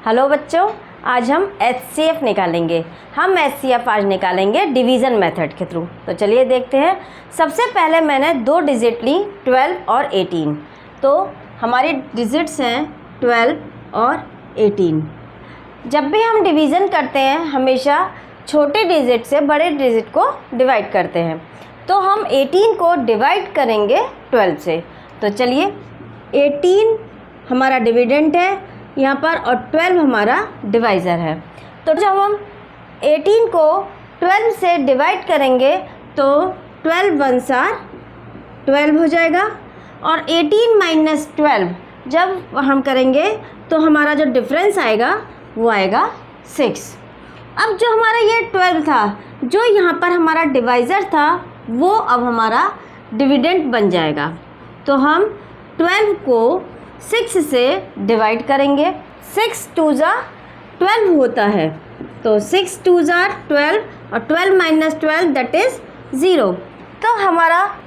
Hello बच्चों, आज हम HCF निकालेंगे। हम HCF आज निकालेंगे डिवीज़न मेथड के थ्रू। तो चलिए देखते हैं। सबसे पहले मैंने दो डिजिट ली, 12 और 18। तो हमारी डिजिट्स हैं 12 और 18। जब भी हम डिवीज़न करते हैं हमेशा छोटे डिजिट से बड़े डिजिट को डिवाइड करते हैं। तो हम 18 को डिवाइड करेंगे 12 से। तो चलिए, 18 हमारा डिविडेंट है यहाँ पर और 12 हमारा डिवाइज़र है। तो जब हम 18 को 12 से डिवाइड करेंगे तो 12 1s are 12 हो जाएगा और 18 माइनस 12 जब हम करेंगे तो हमारा जो डिफरेंस आएगा वो आएगा 6। अब जो हमारा ये 12 था, जो यहाँ पर हमारा डिवाइज़र था, वो अब हमारा डिविडेंट बन जाएगा। तो हम 12 को 6 से डिवाइड करेंगे। 6 2s are 12 होता है। तो 6 2s are 12 और 12 माइनस 12 दैट इज़ 0।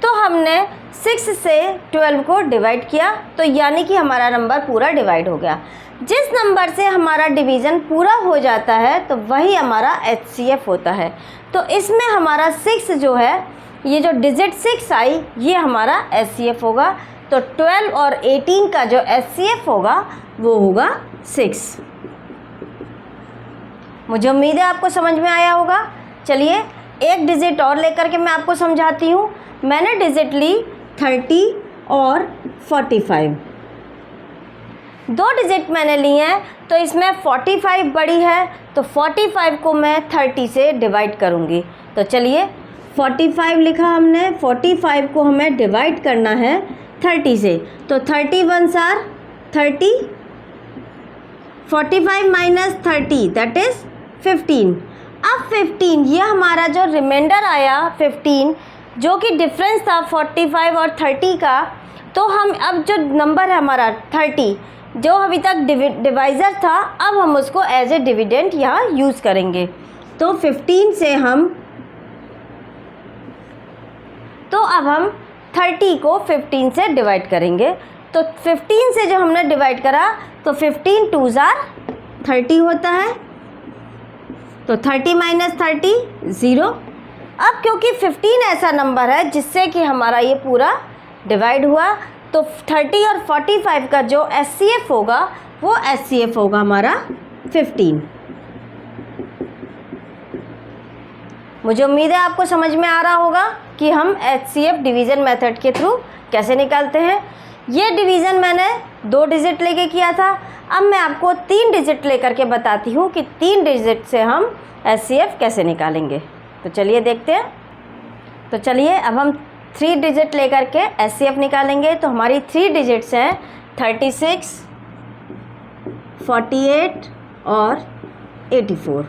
तो हमने 6 से 12 को डिवाइड किया, तो यानी कि हमारा नंबर पूरा डिवाइड हो गया। जिस नंबर से हमारा डिवीज़न पूरा हो जाता है तो वही हमारा HCF होता है। तो इसमें हमारा 6 जो है, ये जो डिजिट 6 आई, ये हमारा HCF होगा। तो 12 और 18 का जो HCF होगा वो होगा 6। मुझे उम्मीद है आपको समझ में आया होगा। चलिए एक डिजिट और लेकर के मैं आपको समझाती हूँ। मैंने डिजिट ली 30 और 45। दो डिजिट मैंने ली हैं, तो इसमें 45 बड़ी है, तो 45 को मैं 30 से डिवाइड करूँगी। तो चलिए 45 लिखा हमने, 45 को हमें डिवाइड करना है 30 से। तो 30 1s are 30, 45 minus 30 that is 15। अब 15 ये हमारा जो रिमाइंडर आया 15, जो कि डिफरेंस था 45 और 30 का। तो हम अब जो नंबर है हमारा 30, जो अभी तक डिवाइज़र था, अब हम उसको एज ए डिविडेंट यहाँ यूज़ करेंगे। तो 15 से अब हम 30 को 15 से डिवाइड करेंगे। तो 15 से जो हमने डिवाइड करा तो 15 2s are 30 होता है। तो 30 माइनस 30 0। अब क्योंकि 15 ऐसा नंबर है जिससे कि हमारा ये पूरा डिवाइड हुआ, तो 30 और 45 का जो HCF होगा वो HCF होगा हमारा 15। मुझे उम्मीद है आपको समझ में आ रहा होगा कि हम HCF डिवीज़न मेथड के थ्रू कैसे निकालते हैं। ये डिवीज़न मैंने 2 डिजिट लेके किया था। अब मैं आपको 3 डिजिट लेकर के बताती हूँ कि 3 डिजिट से हम HCF कैसे निकालेंगे। तो चलिए देखते हैं। तो चलिए अब हम 3 डिजिट लेकर के HCF निकालेंगे। तो हमारी 3 डिजिट्स हैं 36, 48 और 84।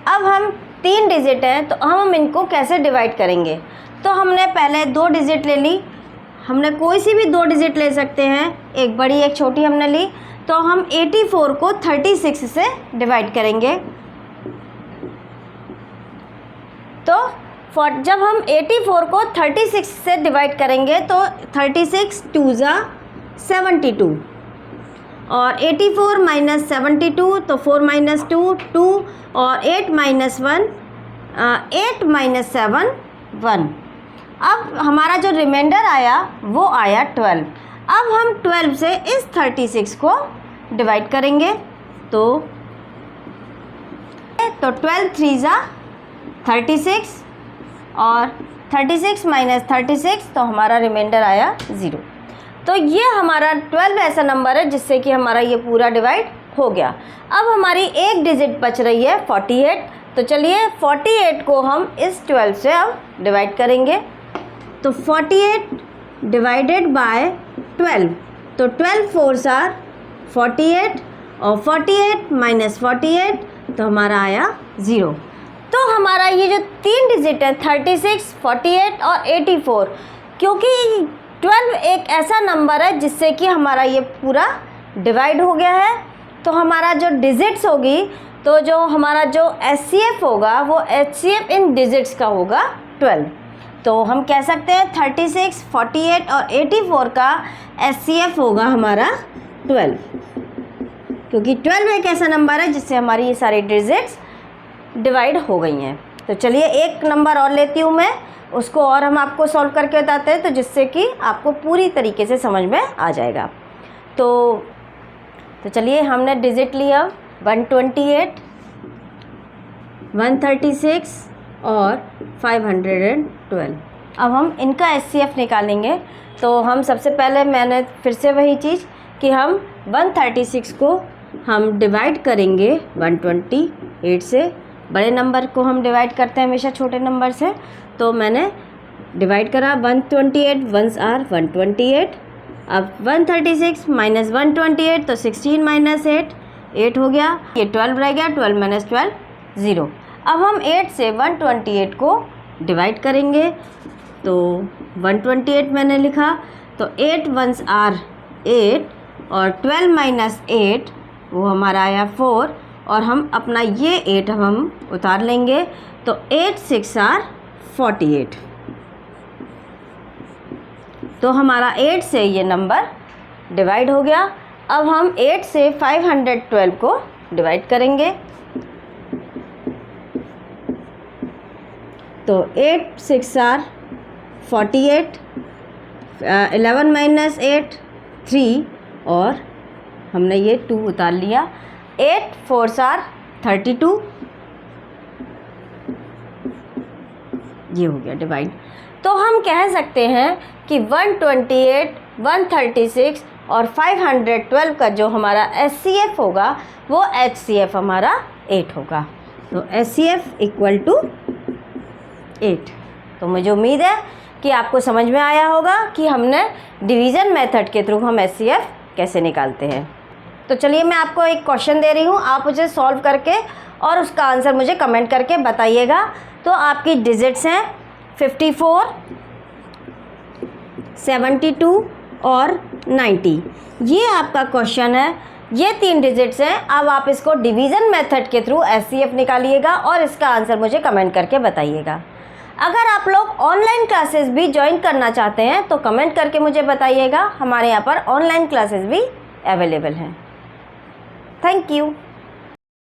अब हम 3 डिजिट हैं, तो हम इनको कैसे डिवाइड करेंगे। तो हमने पहले 2 डिजिट ले ली। हमने कोई सी भी 2 डिजिट ले सकते हैं, एक बड़ी एक छोटी हमने ली। तो हम 84 को 36 से डिवाइड करेंगे। तो जब हम 84 को 36 से डिवाइड करेंगे तो 36 2s are 72 और 84 माइनस 72, तो 4 माइनस 2 2 और 8 माइनस 1 8 माइनस 7 1। अब हमारा जो रिमाइंडर आया वो आया 12। अब हम 12 से इस 36 को डिवाइड करेंगे। तो 12 3s are 36 और 36 माइनस 36, तो हमारा रिमाइंडर आया 0। तो ये हमारा 12 ऐसा नंबर है जिससे कि हमारा ये पूरा डिवाइड हो गया। अब हमारी एक डिजिट बच रही है 48। तो चलिए 48 को हम इस 12 से अब डिवाइड करेंगे। तो 48 डिवाइडेड बाय 12, तो 12 4s are 48 और 48 माइनस 48, तो हमारा आया 0। तो हमारा ये जो 3 डिजिट है 36, 48 और 84, क्योंकि 12 एक ऐसा नंबर है जिससे कि हमारा ये पूरा डिवाइड हो गया है, तो हमारा जो डिजिट्स होगी, तो जो हमारा जो HCF होगा वो HCF इन डिजिट्स का होगा 12। तो हम कह सकते हैं 36, 48 और 84 का HCF होगा हमारा 12। क्योंकि 12 एक ऐसा नंबर है जिससे हमारी ये सारी डिजिट्स डिवाइड हो गई हैं। तो चलिए एक नंबर और लेती हूँ मैं, उसको और हम आपको सॉल्व करके बताते हैं, तो जिससे कि आपको पूरी तरीके से समझ में आ जाएगा। तो चलिए हमने डिजिट लिया 128, 136 और 512। अब हम इनका HCF निकालेंगे। तो हम सबसे पहले मैंने फिर से वही चीज़ कि हम 136 को हम डिवाइड करेंगे 128 से। बड़े नंबर को हम डिवाइड करते हैं हमेशा छोटे नंबर से। तो मैंने डिवाइड करा 128 1s आर 128। अब 136 माइनस 128 तो 16 माइनस 8 हो गया, ये 12 रह गया, 12 माइनस 12 0। अब हम 8 से 128 को डिवाइड करेंगे। तो 128 मैंने लिखा, तो 8 1s आर 8 और 12 माइनस 8 वो हमारा आया 4, और हम अपना ये 8 हम उतार लेंगे। तो 8 6 आर 48। तो हमारा 8 से ये नंबर डिवाइड हो गया। अब हम 8 से 512 को डिवाइड करेंगे। तो 8 6 आर 48, 11 माइनस 8 3, और हमने ये 2 उतार लिया। 8 4s आर 32, ये हो गया डिवाइड। तो हम कह सकते हैं कि 128, 136 और 512 का जो हमारा HCF होगा वो HCF हमारा 8 होगा। तो HCF इक्वल टू 8। तो मुझे उम्मीद है कि आपको समझ में आया होगा कि हमने डिवीज़न मेथड के थ्रू हम HCF कैसे निकालते हैं। तो चलिए मैं आपको एक क्वेश्चन दे रही हूँ, आप उसे सॉल्व करके और उसका आंसर मुझे कमेंट करके बताइएगा। तो आपकी डिजिट्स हैं 54, 72 और 90। ये आपका क्वेश्चन है, ये 3 डिजिट्स हैं। अब आप इसको डिवीज़न मेथड के थ्रू HCF निकालिएगा और इसका आंसर मुझे कमेंट करके बताइएगा। अगर आप लोग ऑनलाइन क्लासेस भी ज्वाइन करना चाहते हैं तो कमेंट करके मुझे बताइएगा, हमारे यहाँ पर ऑनलाइन क्लासेस भी अवेलेबल हैं। Thank you.